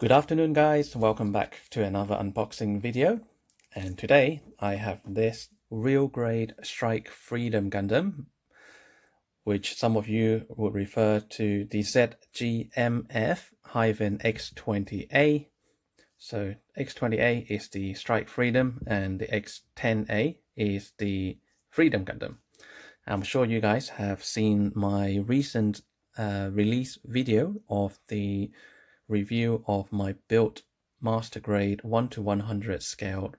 Good afternoon guys, welcome back to another unboxing video, and today I have this real grade Strike Freedom Gundam, which some of you would refer to the ZGMF-X20A. So X20A is the Strike Freedom and the X10A is the Freedom Gundam. I'm sure you guys have seen my recent release video of the review of my built master grade 1:100 scale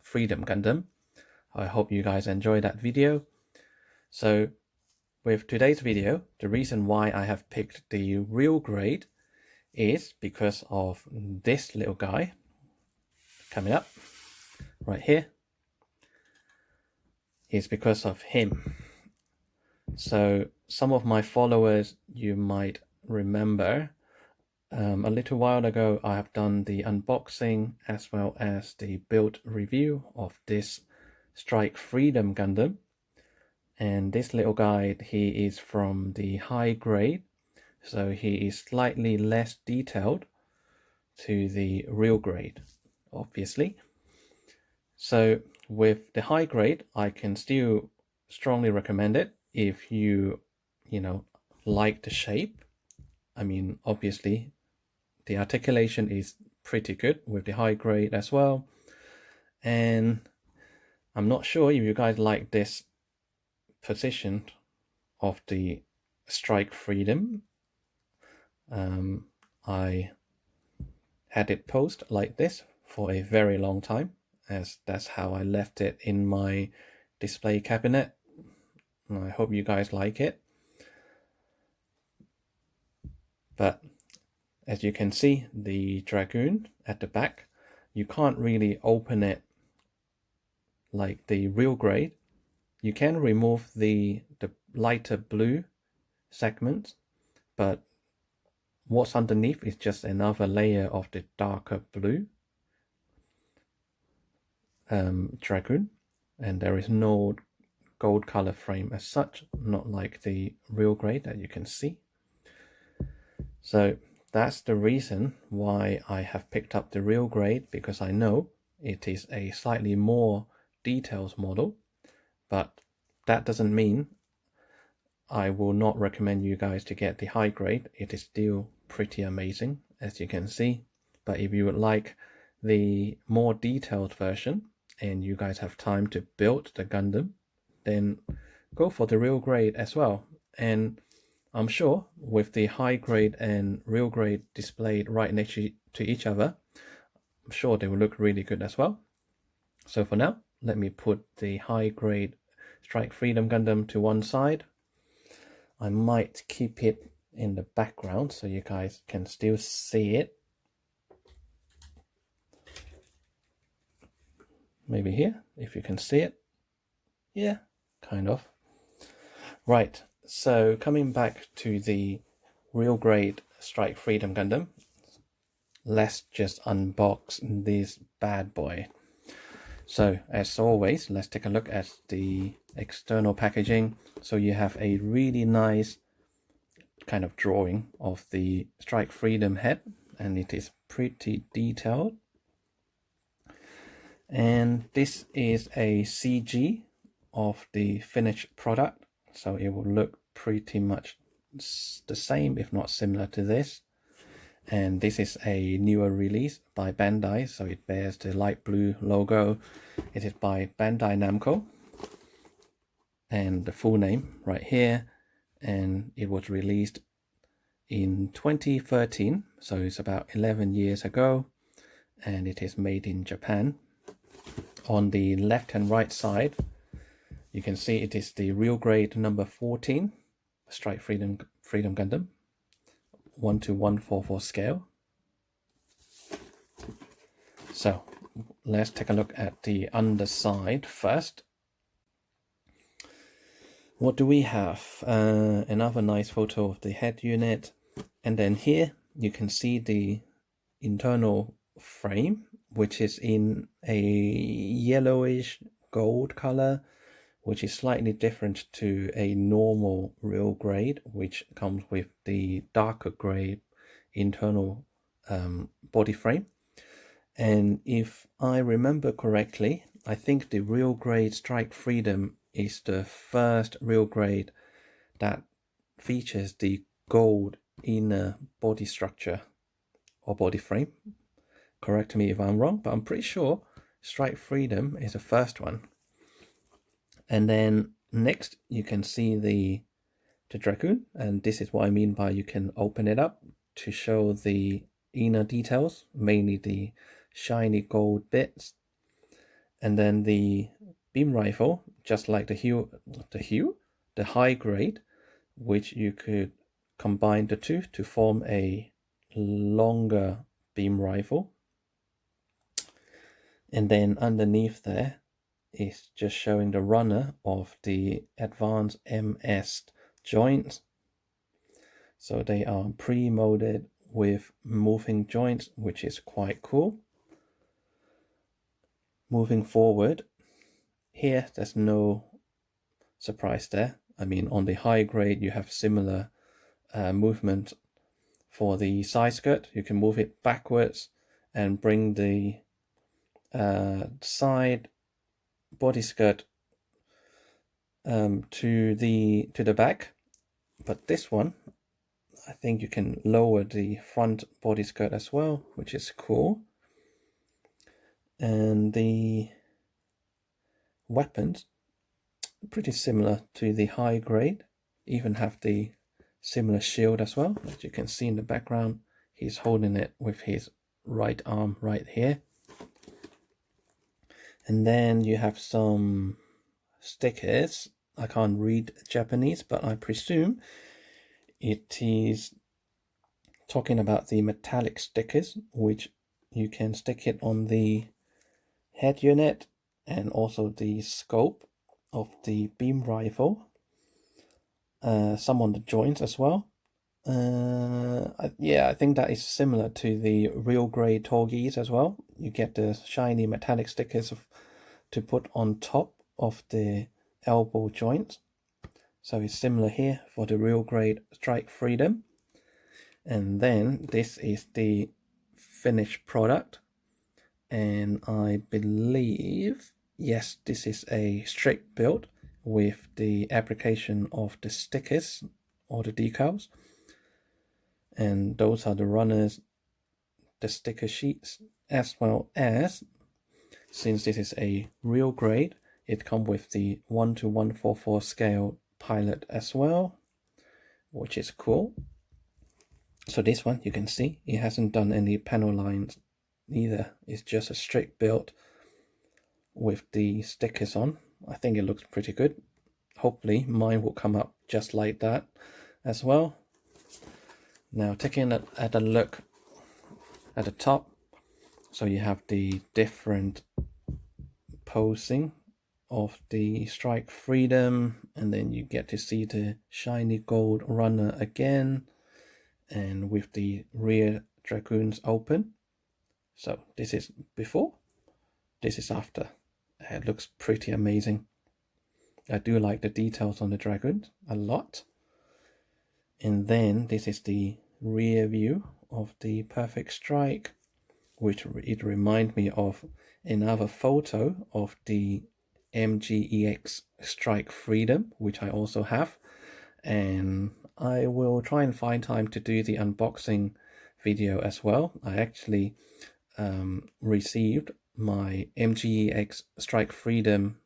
Freedom Gundam. I hope you guys enjoy that video. So with today's video, the reason why I have picked the real grade is because of this little guy coming up right here. It's because of him. So some of my followers, you might remember, a little while ago I have done the unboxing as well as the build review of this Strike Freedom Gundam, and this little guy, he is from the high grade, so he is slightly less detailed to the real grade, obviously. So with the high grade, I can still strongly recommend it if you like the shape. I mean, obviously the articulation is pretty good with the high grade as well. And I'm not sure if you guys like this position of the Strike Freedom. I had it posed like this for a very long time, as that's how I left it in my display cabinet. I hope you guys like it. But as you can see, the dragoon at the back, you can't really open it like the real grade. You can remove the lighter blue segments, but what's underneath is just another layer of the darker blue dragoon, and there is no gold color frame as such, not like the real grade that you can see. So that's the reason why I have picked up the real grade, because I know it is a slightly more detailed model, but that doesn't mean I will not recommend you guys to get the high grade. It is still pretty amazing, as you can see. But if you would like the more detailed version and you guys have time to build the Gundam, then go for the real grade as well. And I'm sure with the high grade and real grade displayed right next to each other, I'm sure they will look really good as well. So for now, let me put the high grade Strike Freedom Gundam to one side. I might keep it in the background so you guys can still see it. Maybe here, if you can see it. Yeah, kind of. Right, so coming back to the real grade Strike Freedom Gundam, let's just unbox this bad boy. So as always, let's take a look at the external packaging. So you have a really nice kind of drawing of the Strike Freedom head, and it is pretty detailed. And this is a CG of the finished product, so it will look pretty much the same, if not similar to this. And this is a newer release by Bandai, so it bears the light blue logo. It is by Bandai Namco, and the full name right here, and it was released in 2013, so it's about 11 years ago, and it is made in Japan. On the left and right side, you can see it is the real grade number 14 Strike Freedom Gundam 1:144 scale. So let's take a look at the underside first. What do we have? Another nice photo of the head unit, and then here you can see the internal frame, which is in a yellowish gold color, which is slightly different to a normal real grade, which comes with the darker grade internal body frame. And if I remember correctly, I think the real grade Strike Freedom is the first real grade that features the gold inner body structure or body frame. Correct me if I'm wrong, but I'm pretty sure Strike Freedom is the first one. And then next you can see the dragoon, and this is what I mean by you can open it up to show the inner details, mainly the shiny gold bits. And then the beam rifle, just like the high grade, which you could combine the two to form a longer beam rifle. And then underneath there is just showing the runner of the advanced MS joints. So they are pre-molded with moving joints, which is quite cool. Moving forward, here there's no surprise there. I mean, on the high grade you have similar movement for the side skirt. You can move it backwards and bring the side body skirt to the back. But this one, I think you can lower the front body skirt as well, which is cool. And the weapons, pretty similar to the high grade, even have the similar shield as well. As you can see in the background, he's holding it with his right arm right here. And then you have some stickers. I can't read Japanese, but I presume it is talking about the metallic stickers, which you can stick it on the head unit and also the scope of the beam rifle. Some on the joints as well. Yeah, I think that is similar to the real grade Torgis as well. You get the shiny metallic stickers to put on top of the elbow joint. So it's similar here for the real grade Strike Freedom. And then this is the finished product. And I believe, yes, this is a strict build with the application of the stickers or the decals. And those are the runners, the sticker sheets, as well as, since this is a real grade, it comes with the 1:144 scale pilot as well, which is cool. So this one, you can see, it hasn't done any panel lines either. It's just a straight build with the stickers on. I think it looks pretty good. Hopefully mine will come up just like that as well. Now taking a look at the top, so you have the different posing of the Strike Freedom, and then you get to see the shiny gold runner again, and with the rear dragoons open. So this is before, this is after. It looks pretty amazing. I do like the details on the dragoons a lot. And then this is the rear view of the Perfect Strike, which it reminds me of another photo of the MGEX Strike Freedom, which I also have. And I will try and find time to do the unboxing video as well. I actually received my MGEX Strike Freedom,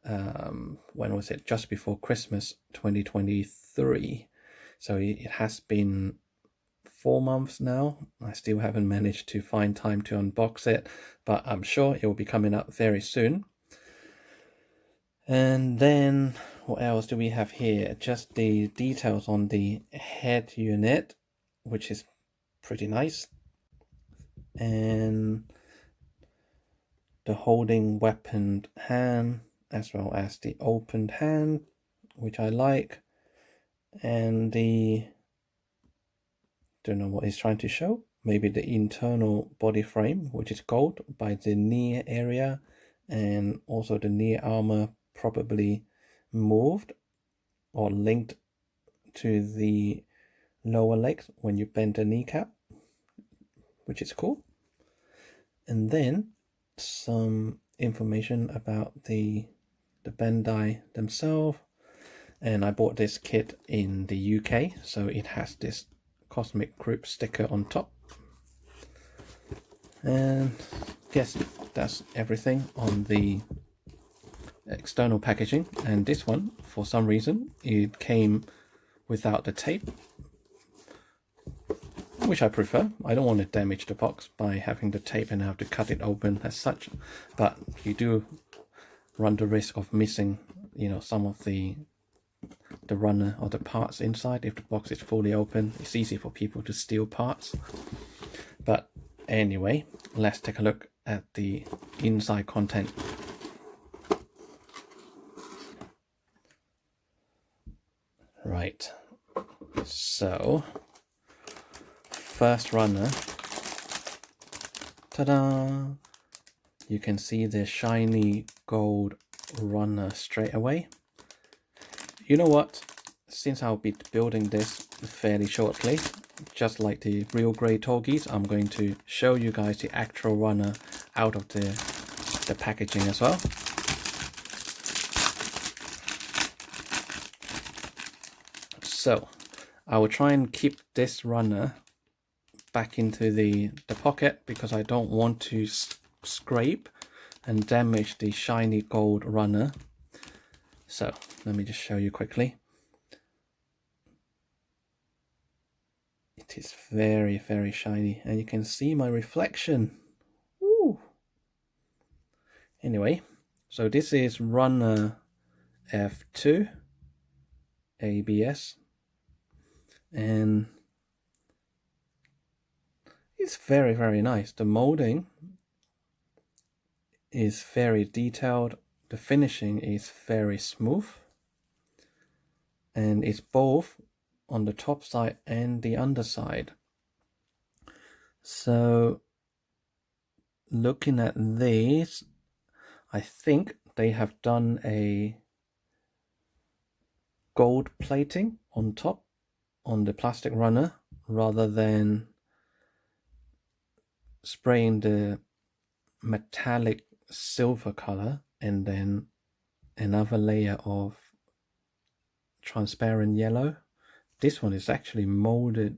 when was it? Just before Christmas 2023. So it has been 4 months now. I still haven't managed to find time to unbox it, but I'm sure it will be coming up very soon. And then what else do we have here? Just the details on the head unit, which is pretty nice. And the holding weapon hand, as well as the opened hand, which I like. And the, don't know what he's trying to show, maybe the internal body frame, which is gold by the knee area, and also the knee armor probably moved or linked to the lower legs when you bend the kneecap. which is cool. And then some information about the Bandai themselves. And I bought this kit in the UK, so it has this Cosmic Group sticker on top. And guess that's everything on the external packaging. And this one, for some reason, it came without the tape, which I prefer. I don't want to damage the box by having the tape and have to cut it open as such, but you do run the risk of missing, you know, some of the runner or the parts inside. If the box is fully open, it's easy for people to steal parts. But anyway, let's take a look at the inside content. Right, so first runner, ta-da! You can see the shiny gold runner straight away. You know what? Since I'll be building this fairly shortly, just like the real grey Torgies, I'm going to show you guys the actual runner out of the packaging as well. So I will try and keep this runner back into the pocket because I don't want to scrape and damage the shiny gold runner. So let me just show you quickly. It is very, very shiny, and you can see my reflection. Woo! Anyway, so this is runner F2 ABS, and it's very, very nice. The molding is very detailed. The finishing is very smooth, and it's both on the top side and the underside. So looking at these, I think they have done a gold plating on top on the plastic runner rather than spraying the metallic silver color and then another layer of transparent yellow. This one is actually molded,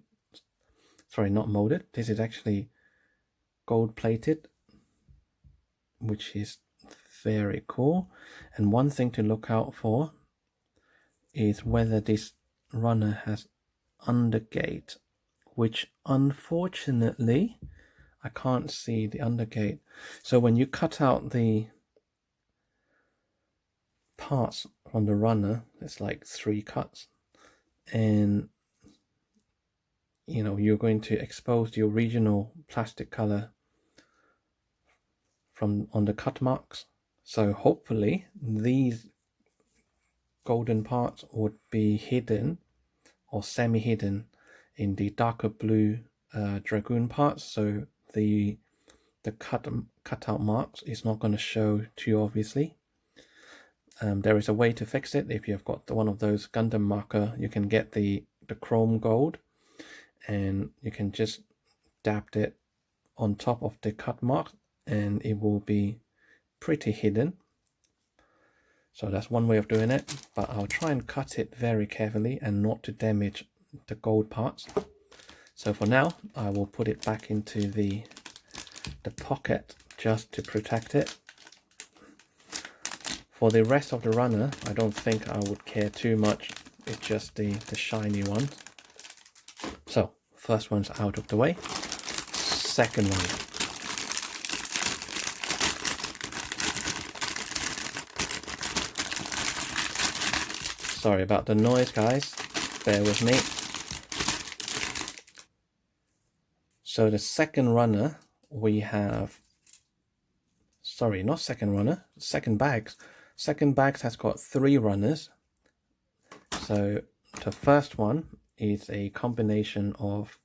sorry, not molded, this is actually gold plated, which is very cool. And one thing to look out for is whether this runner has undergate, which unfortunately I can't see the undergate. So when you cut out the parts on the runner, it's like 3 cuts, and you know you're going to expose the original plastic color from on the cut marks. So hopefully these golden parts would be hidden or semi-hidden in the darker blue dragoon parts, so the cutout marks is not going to show too obviously. There is a way to fix it. If you've got one of those Gundam marker, you can get the chrome gold, and you can just dab it on top of the cut mark, and it will be pretty hidden. So that's one way of doing it, but I'll try and cut it very carefully and not to damage the gold parts. So for now, I will put it back into the pocket just to protect it. For the rest of the runner, I don't think I would care too much. It's just the shiny one. So first one's out of the way. Second one. Sorry about the noise, guys. Bear with me. So the second runner, we have, sorry, not second runner, second bags. Second bags has got 3 runners. So the first one is a combination of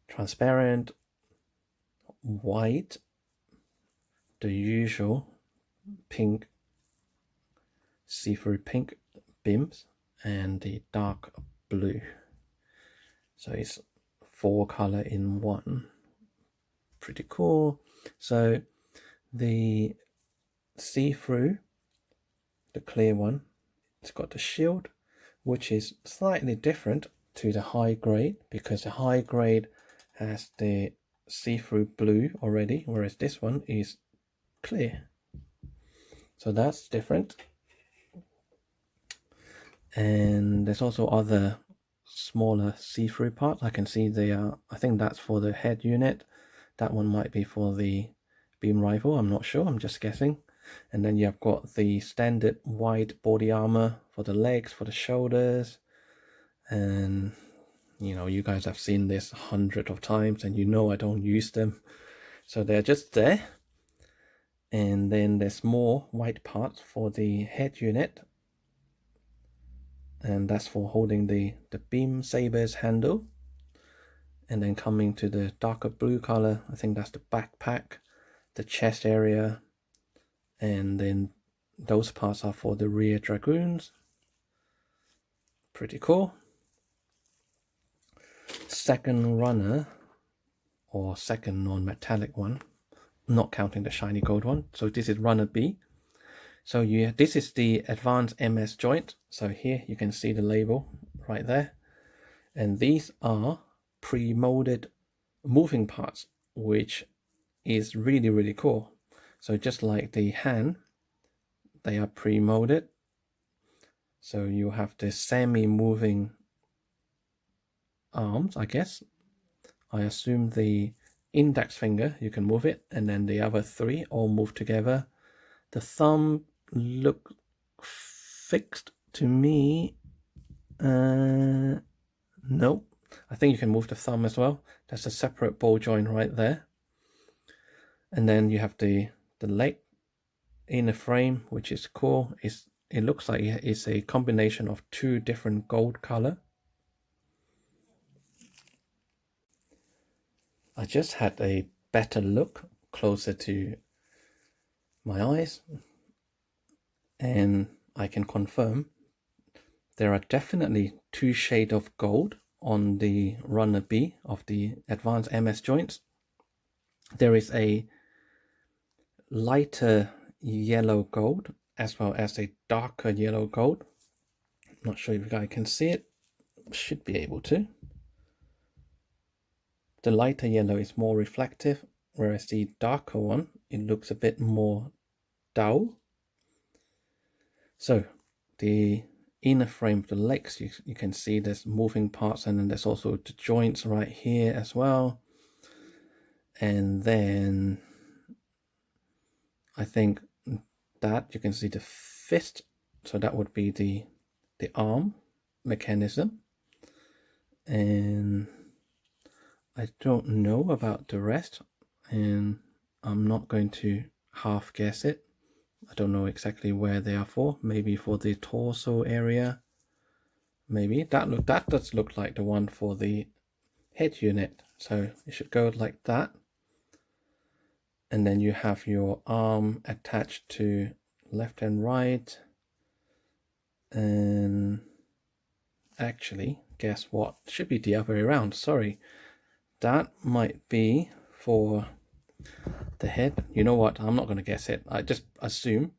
transparent, white, the usual pink, see-through pink bims, and the dark blue. So it's 4 color in one. Pretty cool. So the see-through, the clear one, it's got the shield, which is slightly different to the high grade, because the high grade has the see-through blue already, whereas this one is clear. So that's different. And there's also other smaller see-through parts. I can see they are, I think that's for the head unit. That one might be for the beam rifle, I'm not sure, I'm just guessing. And then you've got the standard white body armor for the legs, for the shoulders. And you know, you guys have seen this hundreds of times and you know I don't use them. So they're just there. And then there's more white parts for the head unit. And that's for holding the beam sabers handle. And then coming to the darker blue color, I think that's the backpack, the chest area, and then those parts are for the rear dragoons. Pretty cool. Second runner, or second non-metallic one, not counting the shiny gold one. So this is runner B. So this is the advanced MS joint. So here you can see the label right there. And these are pre-molded moving parts, which is really, really cool. So just like the hand, they are pre-molded. So you have the semi-moving arms, I guess. I assume the index finger, you can move it, and then the other 3 all move together. The thumb look fixed to me. No, I think you can move the thumb as well. That's a separate ball joint right there. And then you have the leg in the frame, which is cool. It looks like it's a combination of 2 different gold color. I just had a better look closer to my eyes, and I can confirm there are definitely 2 shades of gold on the runner B of the advanced MS joints. There is a lighter yellow gold as well as a darker yellow gold. I'm not sure if you guys can see it. Should be able to. The lighter yellow is more reflective, whereas the darker one, it looks a bit more dull. So the inner frame of the legs, you can see there's moving parts, and then there's also the joints right here as well. And then I think that you can see the fist, so that would be the arm mechanism. And I don't know about the rest, and I'm not going to half guess it. I don't know exactly where they are for. Maybe for the torso area. Maybe that does look like the one for the head unit. So it should go like that. And then you have your arm attached to left and right. And actually, guess what? It should be the other way around. Sorry. That might be for the head. You know what? I'm not going to guess it. I just assume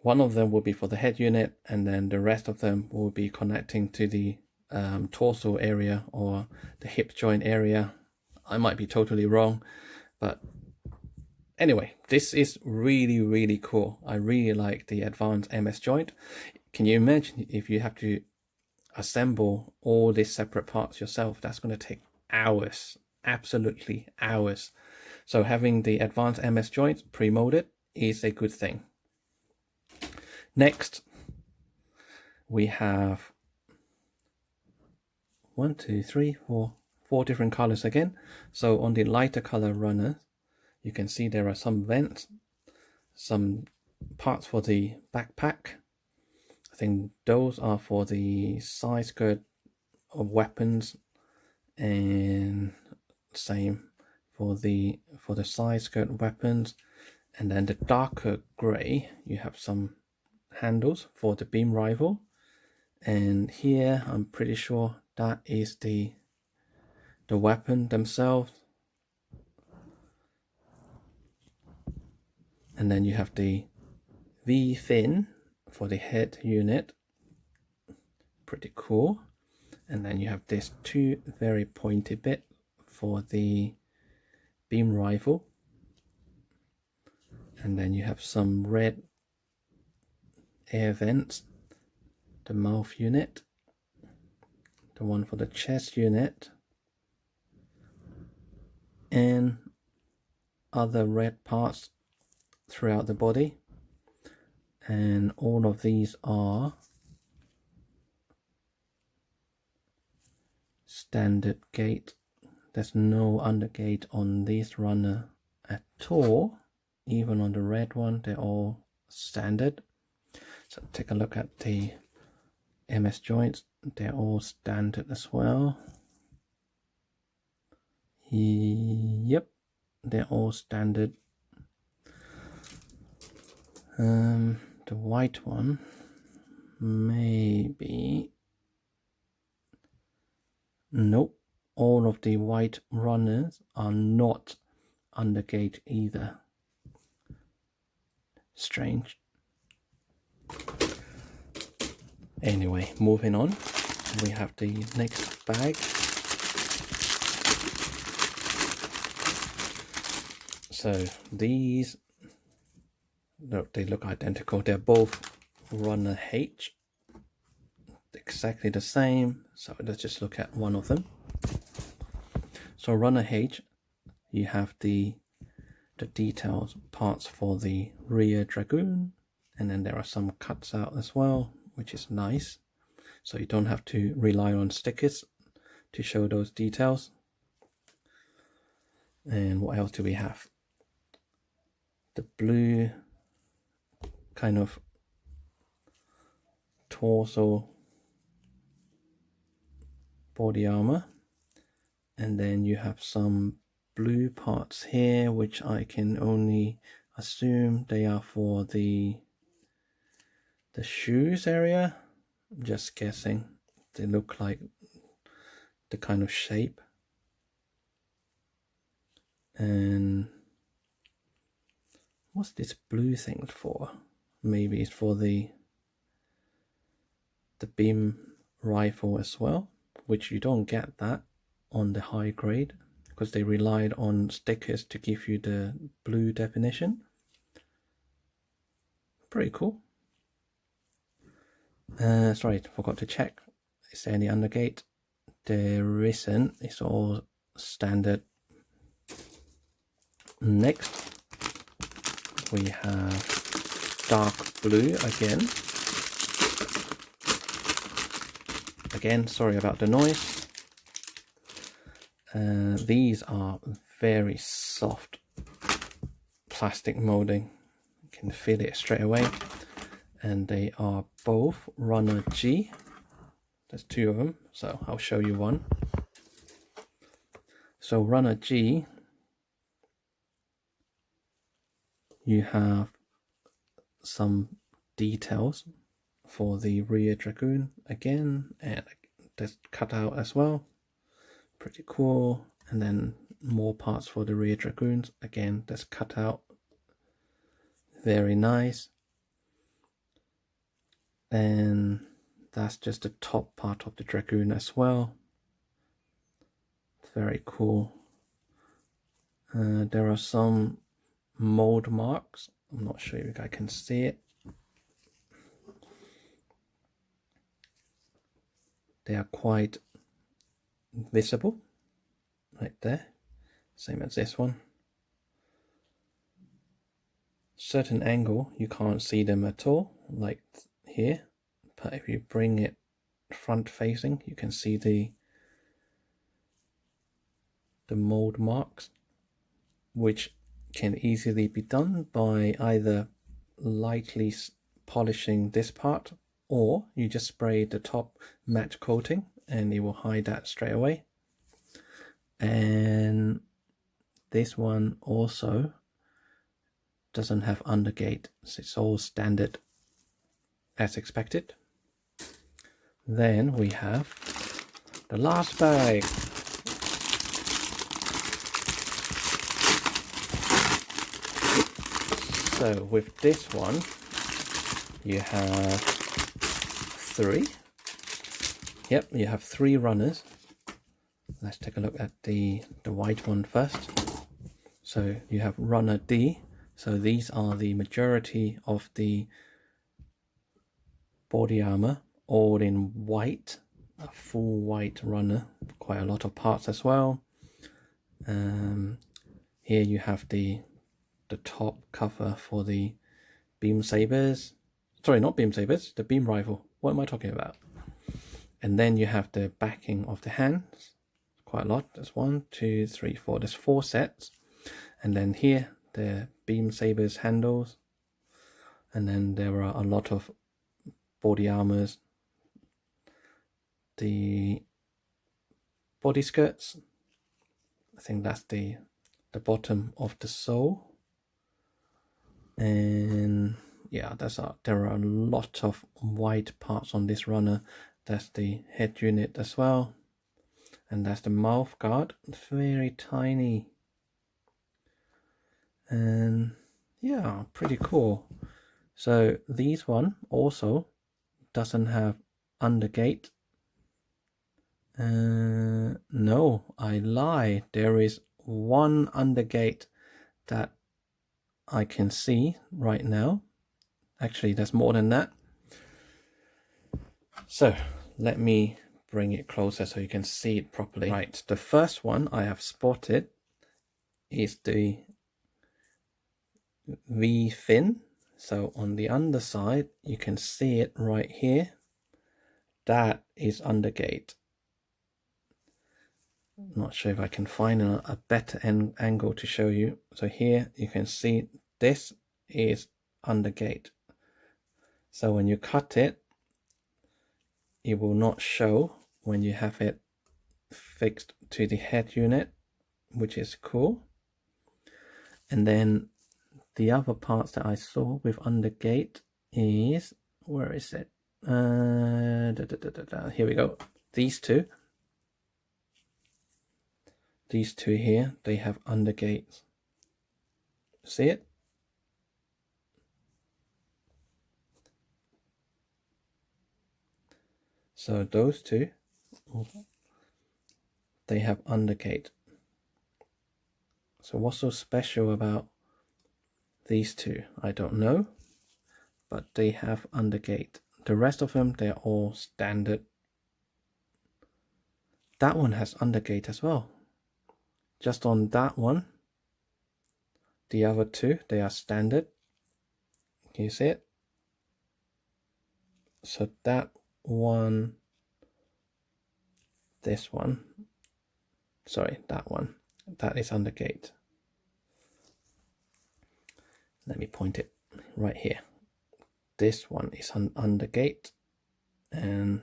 one of them will be for the head unit, and then the rest of them will be connecting to the torso area or the hip joint area. I might be totally wrong, but anyway, this is really, really cool. I really like the advanced MS joint. Can you imagine if you have to assemble all these separate parts yourself? That's going to take hours, absolutely hours. So having the advanced MS joints pre-molded is a good thing. Next, we have 1, 2, 3, 4 different colors again. So on the lighter color runners, you can see there are some vents, some parts for the backpack. I think those are for the side skirt of weapons, and same for the side skirt weapons. And then the darker gray, you have some handles for the beam rifle, and here I'm pretty sure that is the the weapon themselves. And then you have the V fin for the head unit. Pretty cool. And then you have this two very pointy bit for the beam rifle. And then you have some red air vents, the mouth unit, the one for the chest unit, and other red parts throughout the body. And all of these are standard gate. There's no undergate on this runner at all. Even on the red one, they're all standard. So take a look at the MS joints. They're all standard as well. Yep, they're all standard. The white one, maybe. Nope, all of the white runners are not undergate either. Strange. Anyway, moving on, we have the next bag. So these, no, they look identical. They're both runner H, exactly the same. So let's just look at one of them. So runner H, you have the details parts for the rear dragoon, and then there are some cuts out as well, which is nice. So you don't have to rely on stickers to show those details. And what else do we have? The blue kind of torso body armor, and then you have some blue parts here, which I can only assume they are for the shoes area. I'm just guessing. They look like the kind of shape. And what's this blue thing for? Maybe it's for the beam rifle as well, which you don't get that on the high grade because they relied on stickers to give you the blue definition. Pretty cool. Sorry, forgot to check. Is there any undergate? There isn't. It's all standard. Next, we have dark blue again. Again, sorry about the noise. These are very soft plastic molding. You can feel it straight away. And they are both runner G. There's two of them, so I'll show you one. So runner G, you have some details for the rear dragoon again, and that's cut out as well. Pretty cool. And then more parts for the rear dragoons, again that's cut out. Very nice. And that's just the top part of the dragoon as well. Very cool. There are some mold marks. I'm not sure if I can see it. They are quite visible right there, same as this one. Certain angle you can't see them at all, like here, but if you bring it front facing, you can see the mold marks, which can easily be done by either lightly polishing this part, or you just spray the top matte coating and it will hide that straight away. And this one also doesn't have undergate, so it's all standard as expected. Then we have the last bag. So with this one, you have 3. Yep, you have 3 runners. Let's take a look at the white one first. So you have runner D. So these are the majority of the body armor, all in white, a full white runner, quite a lot of parts as well. Here you have the top cover for the beam sabers. Sorry, not beam sabers, the beam rifle. What am I talking about? And then you have the backing of the hands, quite a lot. There's 1, 2, 3, 4. There's 4 sets. And then here, the beam sabers handles. And then there are a lot of body armors, the body skirts. I think that's the bottom of the sole. And yeah, there are a lot of white parts on this runner. That's the head unit as well. And that's the mouth guard. It's very tiny. And yeah, pretty cool. So these one also doesn't have undergate. No, I lie. There is one undergate that I can see right now. Actually, there's more than that. So let me bring it closer so you can see it properly. Right, the first one I have spotted is the V fin. So on the underside, you can see it right here. That is undergate. Not sure if I can find a better angle to show you. So here you can see this is undergate. So when you cut it, it will not show when you have it fixed to the head unit, which is cool. And then the other parts that I saw with undergate is, where is it? Here we go. These two here, they have undergates. See it? So those two, they have undergate. So what's so special about these two? I don't know, but they have undergate. The rest of them, they're all standard. That one has undergate as well. Just on that one. The other two, they are standard. Can you see it? So that one, this one, sorry, that one, that is undergate. Let me point it right here. This one is undergate, and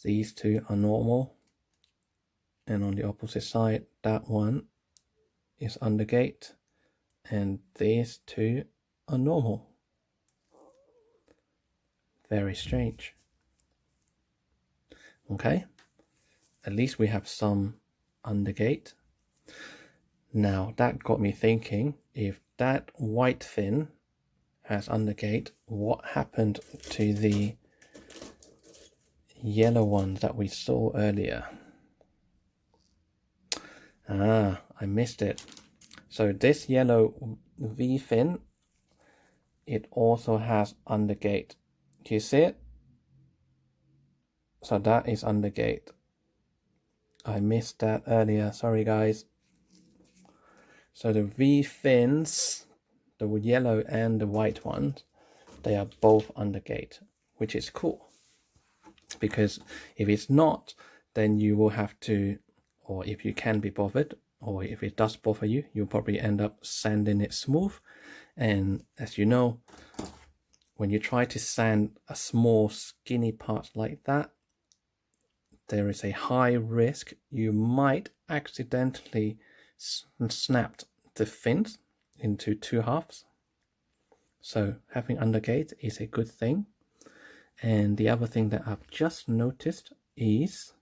these two are normal. And on the opposite side, that one is undergate, and these two are normal. Very strange. Okay, at least we have some undergate. Now that got me thinking, if that white fin has undergate, what happened to the yellow ones that we saw earlier? Ah, I missed it. So this yellow V fin, it also has undergate. Do you see it? So that is undergate. I missed that earlier, sorry guys. So the V fins, the yellow and the white ones, they are both undergate, which is cool. Because if it's not, then you will have to, or if you can be bothered, or if it does bother you, you'll probably end up sanding it smooth. And as you know, when you try to sand a small skinny part like that, there is a high risk you might accidentally snap the fins into 2 halves. So having undergate is a good thing. And the other thing that I've just noticed is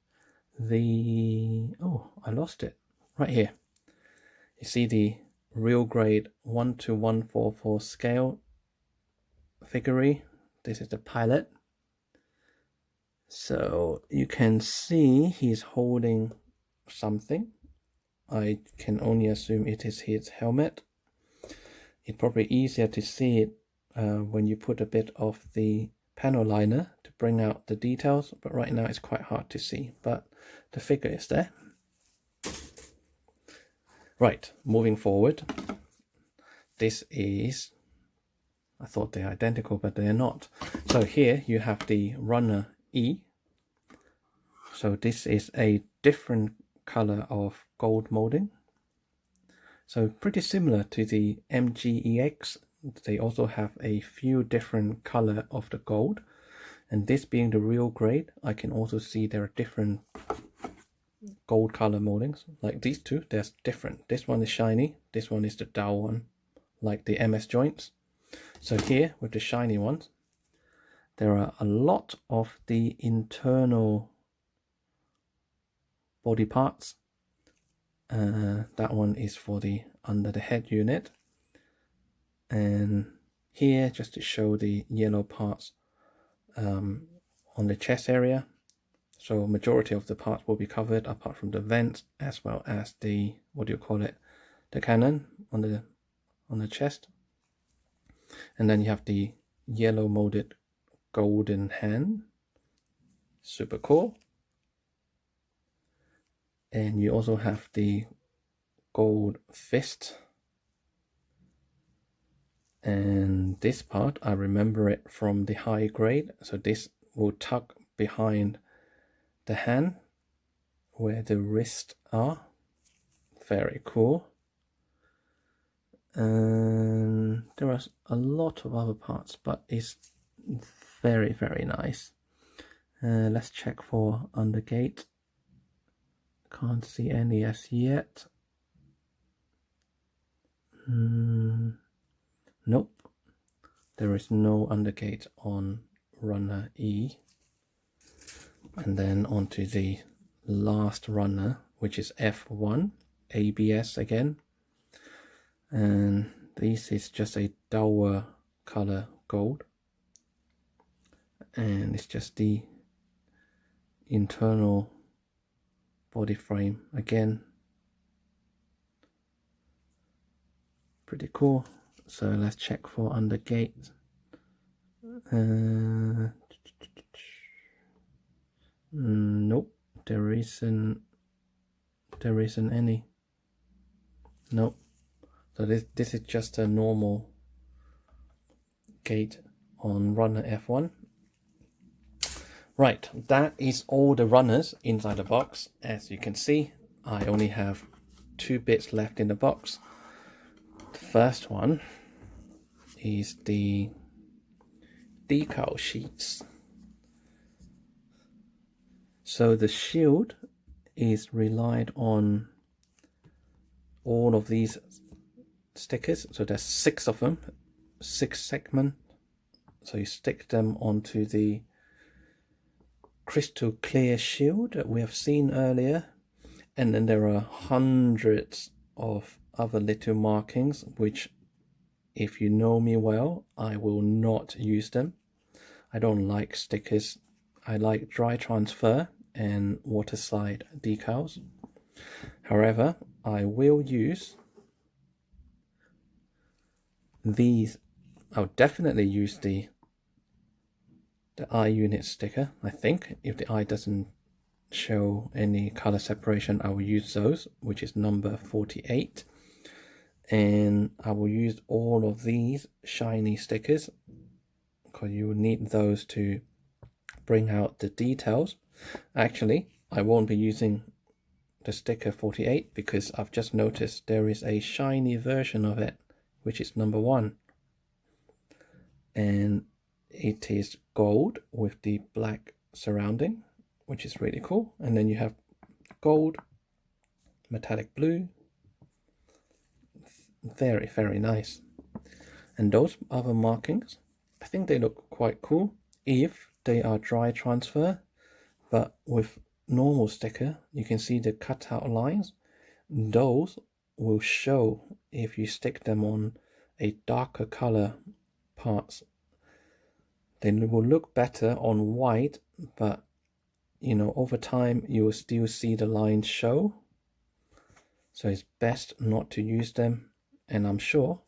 the, oh, I lost it right here. You see the real grade 1:144 scale figurine. This is the pilot. So you can see he's holding something. I can only assume it is his helmet. It's probably easier to see it when you put a bit of the panel liner to bring out the details, but right now it's quite hard to see, but the figure is there. Right, moving forward, this is, I thought they're identical, but they're not. So here you have the runner E. So this is a different color of gold molding. So pretty similar to the MGEX, they also have a few different color of the gold. And this being the real grade, I can also see there are different gold color moldings. Like these two, they're different. This one is shiny, this one is the dull one, like the MS joints. So here with the shiny ones, there are a lot of the internal body parts. That one is for the under the head unit, and here just to show the yellow parts on the chest area. So majority of the parts will be covered apart from the vents, as well as the, what do you call it, the cannon on the chest. And then you have the yellow molded golden hand, super cool. And you also have the gold fist. And this part, I remember it from the high grade. So this will tuck behind the hand where the wrists are. Very cool. And there are a lot of other parts, but it's very, very nice. Let's check for undergate. Can't see any as yet. Nope, there is no undergate on runner E. And then onto the last runner, which is F1, ABS again. And this is just a duller color gold. And it's just the internal body frame again. Pretty cool. So let's check for undergate. Nope, there isn't any. Nope. So this is just a normal gate on runner F1. Right, that is all the runners inside the box. As you can see, I only have 2 bits left in the box. The first one is the decal sheets. So the shield is relied on all of these stickers. So there's 6 of them, 6 segment. So you stick them onto the crystal clear shield that we have seen earlier, and then there are hundreds of other little markings, which, if you know me well, I will not use them. I don't like stickers. I like dry transfer and water slide decals. However, I will use these. I'll definitely use the eye unit sticker. I think if the eye doesn't show any color separation, I will use those, which is number 48. And I will use all of these shiny stickers because you will need those to bring out the details. Actually, I won't be using the sticker 48 because I've just noticed there is a shiny version of it, which is number 1. And it is gold with the black surrounding, which is really cool. And then you have gold, metallic blue. Very, very nice. And those other markings, I think they look quite cool if they are dry transfer, but with normal sticker, you can see the cutout lines. Those will show if you stick them on a darker color parts. They will look better on white, but over time you will still see the lines show. So it's best not to use them, and I'm sure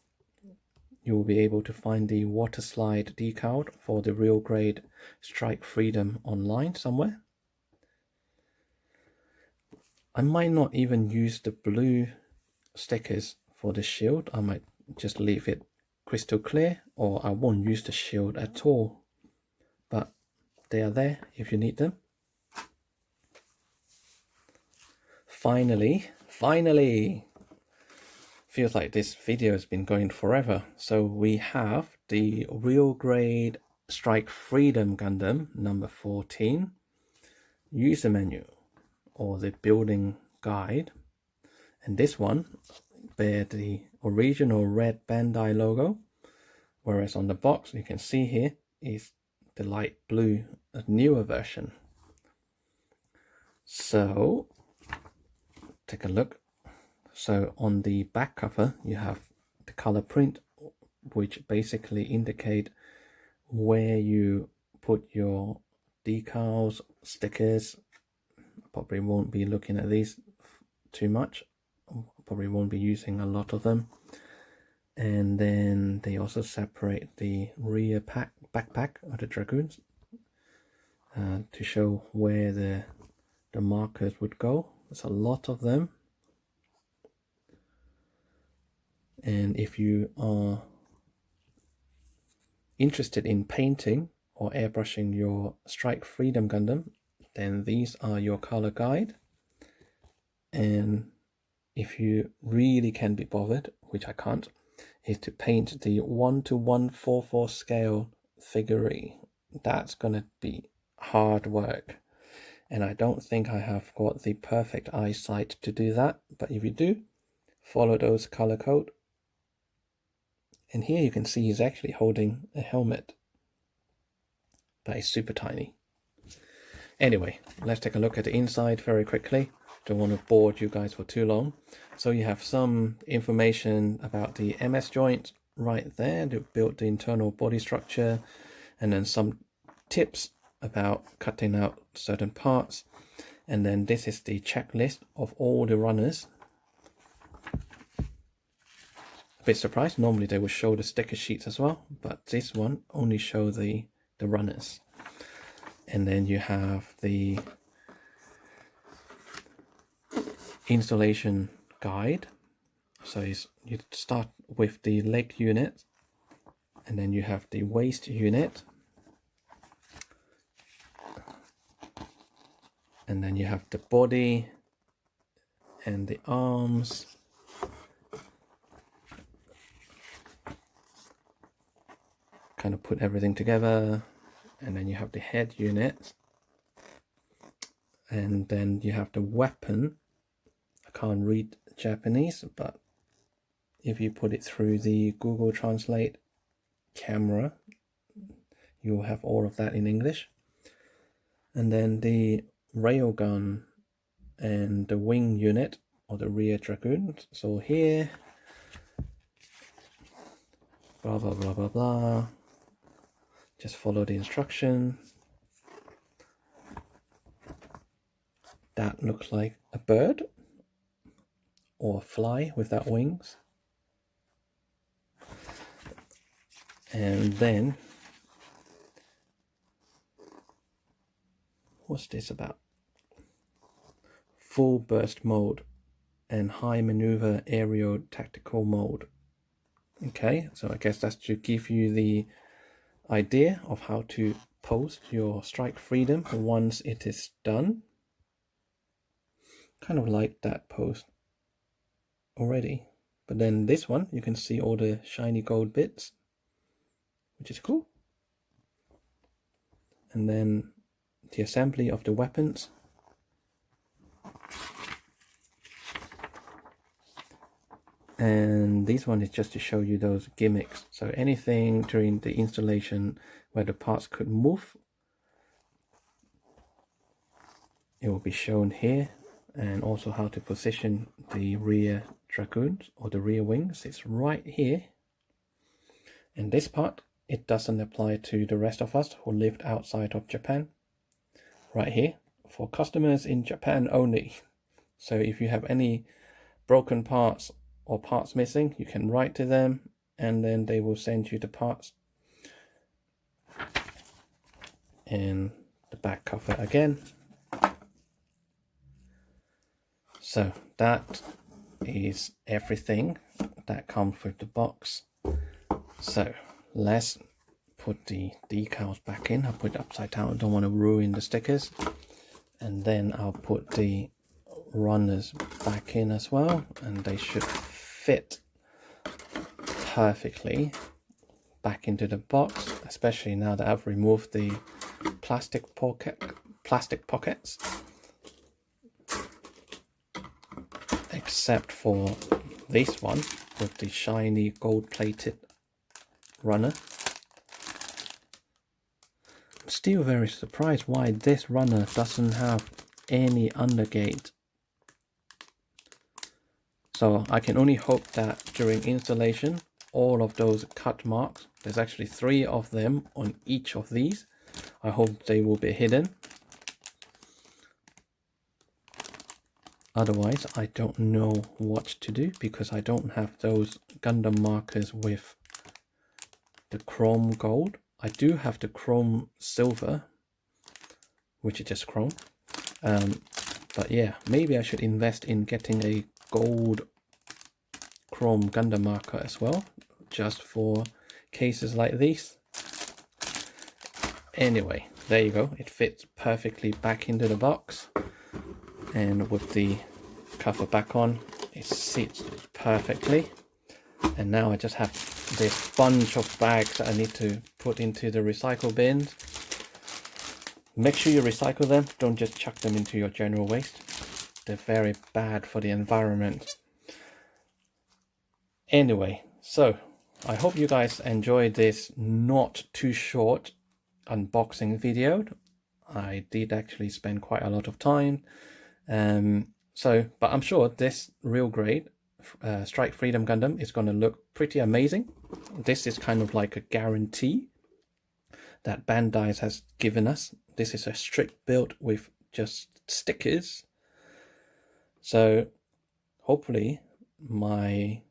you will be able to find the water slide decal for the real grade Strike Freedom online somewhere. I might not even use the blue stickers for the shield. I might just leave it crystal clear, or I won't use the shield at all, but they are there if you need them. Finally, feels like this video has been going forever. So we have the real grade Strike Freedom Gundam number 14 user menu, or the building guide, and this one bear the original red Bandai logo, whereas on the box you can see here is the light blue, a newer version. So take a look. So on the back cover you have the color print, which basically indicate where you put your decals, stickers. Probably won't be looking at these too much, probably won't be using a lot of them. And then they also separate the rear backpack of the dragoons to show where the markers would go. There's a lot of them, and if you are interested in painting or airbrushing your Strike Freedom Gundam, then these are your color guide. And if you really can be bothered, which I can't, is to paint the 1:144 scale figurine. That's gonna be hard work, and I don't think I have got the perfect eyesight to do that. But if you do, follow those color code. And here you can see he's actually holding a helmet, but it's super tiny. Anyway, let's take a look at the inside very quickly. Don't want to bore you guys for too long. So you have some information about the MS joint right there to build the internal body structure, and then some tips about cutting out certain parts. And then this is the checklist of all the runners. A bit surprised, normally they would show the sticker sheets as well, but this one only show the runners. And then you have the installation guide. So you start with the leg unit, and then you have the waist unit, and then you have the body and the arms, kind of put everything together. And then you have the head unit, and then you have the weapon. I can't read Japanese, but if you put it through the Google Translate camera, you'll have all of that in English. And then the railgun and the wing unit, or the rear dragoon. So here, blah blah blah blah blah, just follow the instruction. That looks like a bird or a fly without wings. And then, what's this about? Full burst mode and high maneuver aerial tactical mode. Okay, so I guess that's to give you the idea of how to post your Strike Freedom once it is done. Kind of like that post already, but then this one you can see all the shiny gold bits, which is cool. And then the assembly of the weapons. And this one is just to show you those gimmicks. So anything during the installation where the parts could move, it will be shown here, and also how to position the rear dragoons or the rear wings. It's right here. And this part, it doesn't apply to the rest of us who lived outside of Japan. Right here, for customers in Japan only. So if you have any broken parts or parts missing, you can write to them and then they will send you the parts. And the back cover again. So that is everything that comes with the box. So let's put the decals back in. I'll put it upside down. I don't want to ruin the stickers. And then I'll put the runners back in as well, and they should fit perfectly back into the box, especially now that I've removed the plastic pockets, except for this one with the shiny gold plated runner. I'm still very surprised why this runner doesn't have any undergate. So I can only hope that during installation, all of those cut marks, there's actually 3 of them on each of these, I hope they will be hidden. Otherwise, I don't know what to do, because I don't have those Gundam markers with the chrome gold. I do have the chrome silver, which is just chrome. But yeah, maybe I should invest in getting a gold chrome Gundam marker as well, just for cases like these. Anyway, there you go. It fits perfectly back into the box, and with the cover back on, it sits perfectly. And now I just have this bunch of bags that I need to put into the recycle bins. Make sure you recycle them, don't just chuck them into your general waste. They're very bad for the environment. Anyway, so I hope you guys enjoyed this not too short unboxing video. I did actually spend quite a lot of time. But I'm sure this real grade Strike Freedom Gundam is going to look pretty amazing. This is kind of like a guarantee that Bandai has given us. This is a strict build with just stickers. So hopefully my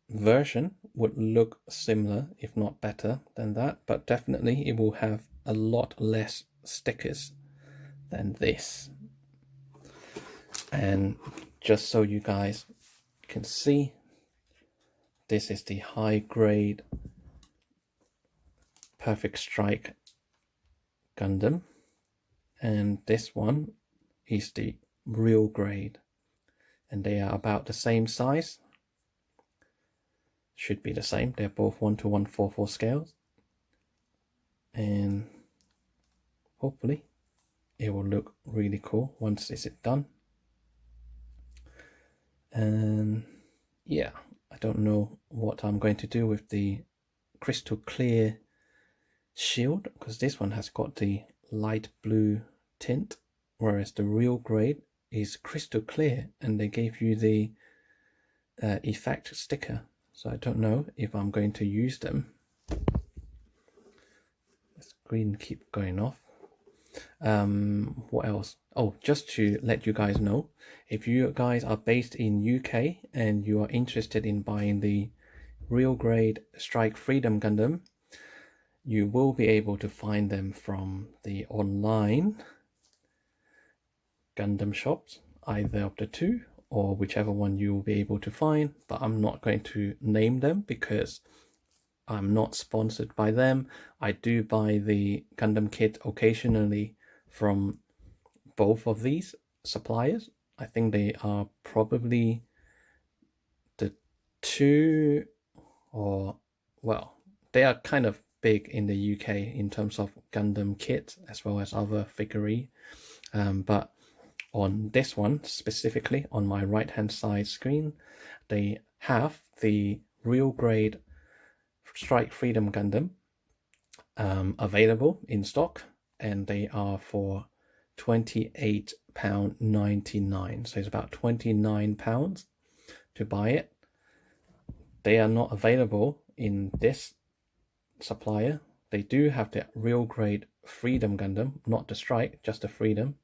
version would look similar, if not better than that, but definitely it will have a lot less stickers than this. And just so you guys can see, this is the high grade Perfect Strike Gundam, and this one is the real grade, and they are about the same size. Should be the same. They're both 1:144 scales, and hopefully it will look really cool once this is done. And yeah, I don't know what I'm going to do with the crystal clear shield, because this one has got the light blue tint, whereas the real grade is crystal clear, and they gave you the effect sticker. So I don't know if I'm going to use them. The screen keep going off. What else? Oh, just to let you guys know, if you guys are based in UK and you are interested in buying the real grade Strike Freedom Gundam, you will be able to find them from the online Gundam shops, either of the two, or whichever one you will be able to find. But I'm not going to name them because I'm not sponsored by them. I do buy the Gundam kit occasionally from both of these suppliers. I think they are probably the two, or well, they are kind of big in the UK in terms of Gundam kit as well as other figurine. But on this one specifically, on my right hand side screen, they have the real grade Strike Freedom Gundam available in stock, and they are for £28.99, so it's about £29. to buy it. They are not available in this supplier. They do have the real grade Freedom Gundam, not the Strike, just the Freedom.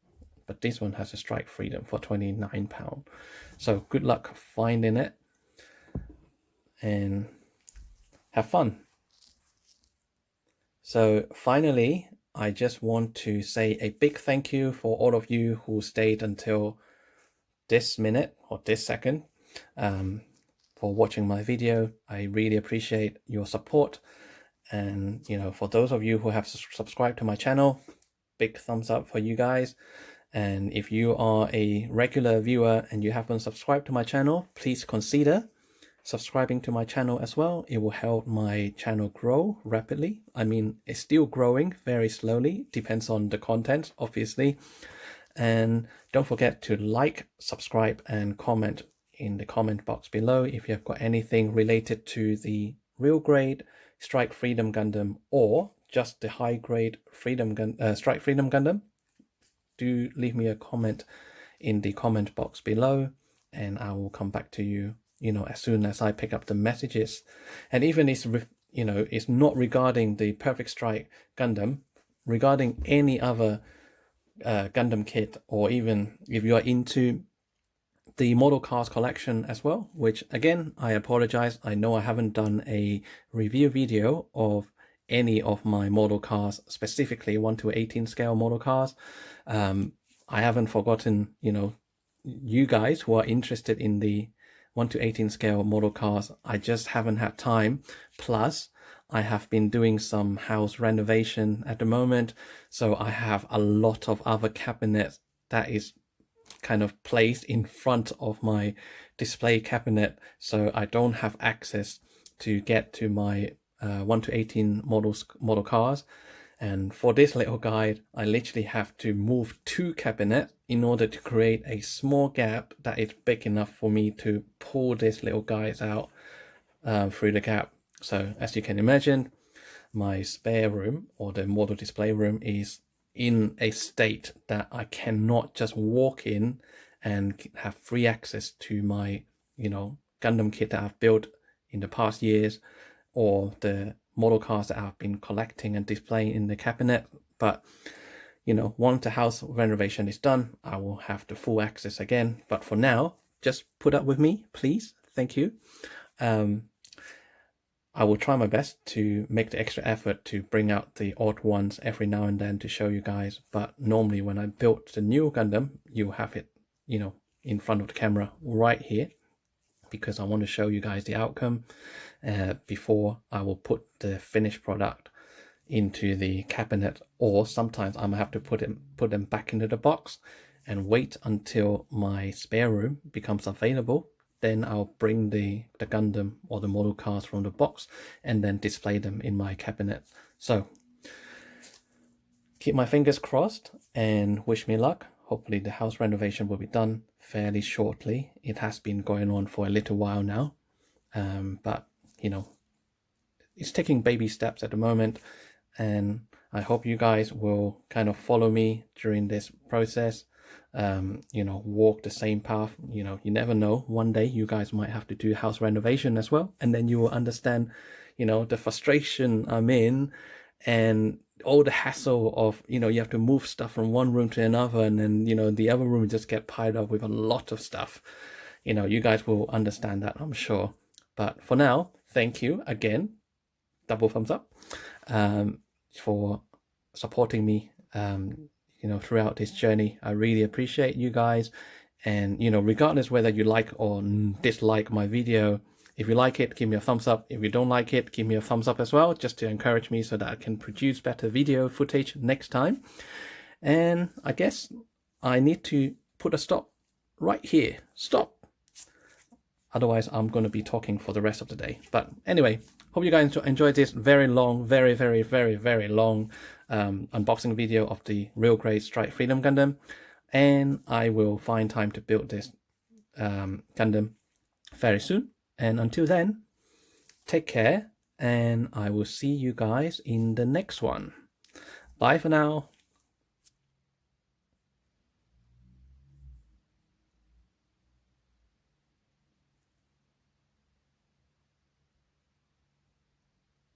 But this one has a Strike Freedom for £29. So good luck finding it and have fun. So finally, I just want to say a big thank you for all of you who stayed until this minute or this second for watching my video. I really appreciate your support. And, you know, for those of you who have subscribed to my channel, big thumbs up for you guys. And if you are a regular viewer and you haven't subscribed to my channel, please consider subscribing to my channel as well. It will help my channel grow rapidly. I mean, it's still growing very slowly, depends on the content, obviously. And don't forget to like, subscribe, and comment in the comment box below if you have got anything related to the real grade Strike Freedom Gundam or just the high grade Strike Freedom Gundam. Do leave me a comment in the comment box below, and I will come back to you, you know, as soon as I pick up the messages. And even if, you know, it's not regarding the Perfect Strike Gundam, regarding any other Gundam kit, or even if you are into the model cars collection as well, which again, I apologize. I know I haven't done a review video of any of my model cars, specifically 1/18 scale model cars. I haven't forgotten, you know, you guys who are interested in the 1/18 scale model cars. I just haven't had time. Plus, I have been doing some house renovation at the moment, so I have a lot of other cabinets that is kind of placed in front of my display cabinet, so I don't have access to get to my 1/18 model cars. And for this little guide, I literally have to move 2 cabinets in order to create a small gap that is big enough for me to pull these little guys out through the gap. So as you can imagine, my spare room or the model display room is in a state that I cannot just walk in and have free access to my, you know, Gundam kit that I've built in the past years, or the model cars that I've been collecting and displaying in the cabinet. But, you know, once the house renovation is done, I will have the full access again. But for now, just put up with me, please. Thank you. I will try my best to make the extra effort to bring out the odd ones every now and then to show you guys. But normally when I built the new Gundam, you have it, you know, in front of the camera right here, because I want to show you guys the outcome before I will put the finished product into the cabinet. Or sometimes I'm gonna have to put them back into the box and wait until my spare room becomes available. Then I'll bring the Gundam or the model cars from the box and then display them in my cabinet. So keep my fingers crossed and wish me luck. Hopefully the house renovation will be done fairly shortly. It has been going on for a little while now, but you know, it's taking baby steps at the moment, and I hope you guys will kind of follow me during this process. You know, walk the same path. You know, you never know, one day you guys might have to do house renovation as well, and then you will understand, you know, the frustration I'm in and all the hassle of, you know, you have to move stuff from one room to another, and then, you know, the other room just get piled up with a lot of stuff. You know, you guys will understand that, I'm sure. But for now, thank you again, double thumbs up, for supporting me you know, throughout this journey. I really appreciate you guys. And, you know, regardless whether you like or dislike my video, if you like it, give me a thumbs up. If you don't like it, give me a thumbs up as well, just to encourage me so that I can produce better video footage next time. And I guess I need to put a stop right here. Stop. Otherwise, I'm going to be talking for the rest of the day. But anyway, hope you guys enjoyed this very long, very long unboxing video of the real grade Strike Freedom Gundam. And I will find time to build this Gundam very soon. And until then, take care, and I will see you guys in the next one. Bye for now.